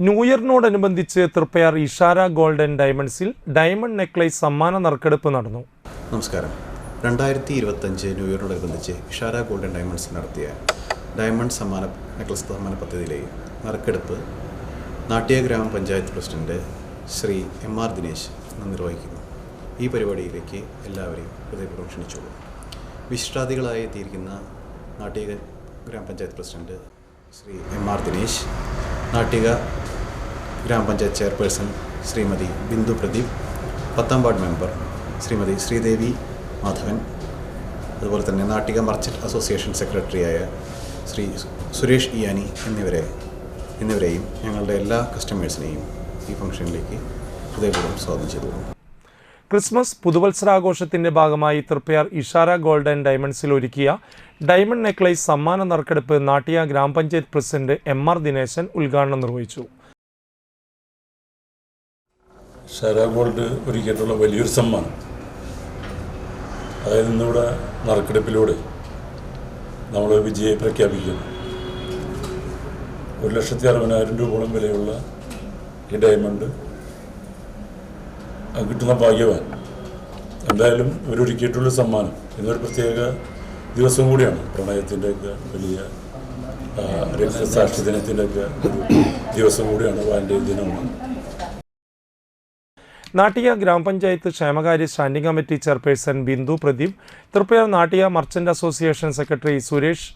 New ഇയറിനോടനുബന്ധിച്ച് Triprayar Ishara gold and ഡയമണ്ട്സിൽ diamond necklace സമ്മാന നറുക്കെടുപ്പ് നടന്നു. നമസ്കാരം. 2025 ന്യൂ ഇയറിനോടനുബന്ധിച്ച് ഇഷാര ഗോൾഡ് ആൻഡ് ഡയമണ്ട്സിൽ നടത്തിയ ഡയമണ്ട് നെക്ലസ് സമ്മാന പദ്ധതിയിലെ നറുക്കെടുപ്പ് നാട്യ ഗ്രാമപഞ്ചായത്ത് പ്രസിഡന്റ് ശ്രീ MR ദിനേശ് നിർവഹിക്കുന്നു. ഈ പരിപാടിയിലേക്ക് എല്ലാവരെയും ഹൃദയപൂർവ്വം ക്ഷണിച്ചോളൂ. വിശിഷ്ടാതിഥികളായി എത്തിയിരിക്കുന്ന നാട്യ grama panchayat president Shri MR Dinesh, Nattika grama panchayat chairperson Shrimati Bindu Pradeep, 10ാം വാർഡ് മെമ്പർ ശ്രീമതി ശ്രീദേവി മാധവൻ, അതുപോലെ തന്നെ നാട്ടിക മർച്ചന്റ് അസോസിയേഷൻ സെക്രട്ടറിയായ ശ്രീ സുരേഷ് ഇയാനി എന്നിവരെയും ഞങ്ങളുടെ എല്ലാ കസ്റ്റമേഴ്സിനെയും ഈ ഫംഗ്ഷനിലേക്ക് ഹൃദയപൂർവ്വം സ്വാഗതം ചെയ്തു. ക്രിസ്മസ് പുതുവത്സരാഘോഷത്തിന്റെ ഭാഗമായി തൃപ്പയാർ ഇഷാര ഗോൾഡ് ആൻഡ് ഡയമണ്ട്സിൽ ഒരുക്കിയ ഡയമണ്ട് നെക്ലേസ് സമ്മാന നറുക്കെടുപ്പ് നാട്ടിയ ഗ്രാമപഞ്ചായത്ത് പ്രസിഡന്റ് MR ദിനേശൻ ഉദ്ഘാടനം നിർവഹിച്ചു. ഇഷാര ഗോൾഡ് ഒരുക്കിയിട്ടുള്ള വലിയൊരു സമ്മാനം, അതായത് ഇന്നിവിടെ നറുക്കെടുപ്പിലൂടെ നമ്മൾ വിജയം പ്രഖ്യാപിക്കുന്നു. 1,60,60,000 രൂപയോളം വിലയുള്ള ഈ ഡയമണ്ട് കിട്ടുന്ന ഭാഗ്യവാൻ. എന്തായാലും ഇവരൊരുക്കിയിട്ടുള്ള സമ്മാനം ഇന്നൊരു പ്രത്യേക ദിവസം കൂടിയാണ്. പ്രണയത്തിൻ്റെയൊക്കെ വലിയ രക്തസാക്ഷി ദിനത്തിൻ്റെയൊക്കെ ഒരു ദിവസം കൂടിയാണ്, വാലന്റൈൻ ദിനമാണ്. നാട്ടിക ഗ്രാമപഞ്ചായത്ത് ക്ഷേമകാര്യ standing committee chairperson Bindu Pradeep, Triprayar Nattika merchant association secretary Suresh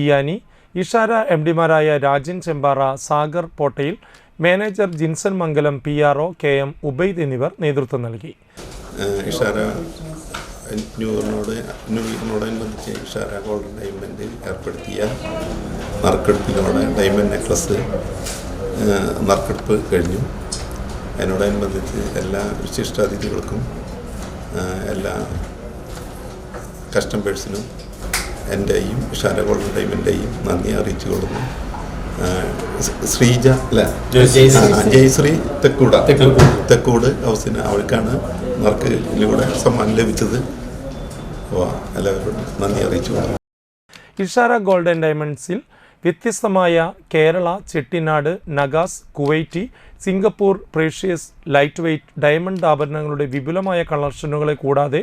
Iyani, Ishara MDമാരായ Rajan Chembara, Sagar Pottayil, manager Jinson Mangalam, PRO KM Ubaid എന്നിവർ നേതൃത്വം നൽകി. ഇഷാര ന്യൂ ഇയറിനോടനുബന്ധിച്ച് ഇഷാര ഗോൾഡ് ഡയമണ്ടിൽ ഏർപ്പെടുത്തിയ നറുക്കെടുപ്പിലൂടെ ഡയമണ്ട് നെക്ലസ് നറുക്കെടുപ്പ് കഴിഞ്ഞു. അതിനോടനുബന്ധിച്ച് എല്ലാ വിശിഷ്ടാതിഥികൾക്കും എല്ലാ കസ്റ്റമേഴ്സിനും എൻ്റെയും ഇഷാര ഗോൾഡ് ഡയമണ്ടിൻ്റെയും നന്ദി അറിയിച്ചു കൊള്ളുന്നു. ശ്രീജ ജയശ്രീ തെക്കൂട് ഹൗസിന് അവൾക്കാണ് നറുക്കിലൂടെ സമ്മാനം ലഭിച്ചത്. എല്ലാവരോടും നന്ദി അറിയിച്ചു കൊള്ളുന്നു. ഇഷാര ഗോൾഡ് ആൻഡ് ഡയമണ്ട്സിൽ വ്യത്യസ്തമായ Kerala, Chettinad, Nagas, Kuwaiti, Singapore precious, light weight diamond ആഭരണങ്ങളുടെ വിപുലമായ കളക്ഷനുകളെ കൂടാതെ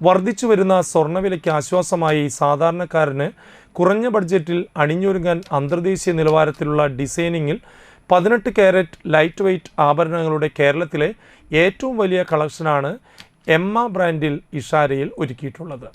വർദ്ധിച്ചു വരുന്ന സ്വർണ്ണവിലയ്ക്ക് ആശ്വാസമായി സാധാരണക്കാരന് കുറഞ്ഞ ബഡ്ജറ്റിൽ അണിഞ്ഞൊരുങ്ങാൻ അന്തർദേശീയ നിലവാരത്തിലുള്ള ഡിസൈനിങ്ങിൽ 18 കാരറ്റ് ലൈറ്റ് വെയ്റ്റ് ആഭരണങ്ങളുടെ കേരളത്തിലെ ഏറ്റവും വലിയ കളക്ഷനാണ് എമ്മ ബ്രാൻഡിൽ ഇഷാരയിൽ ഒരുക്കിയിട്ടുള്ളത്.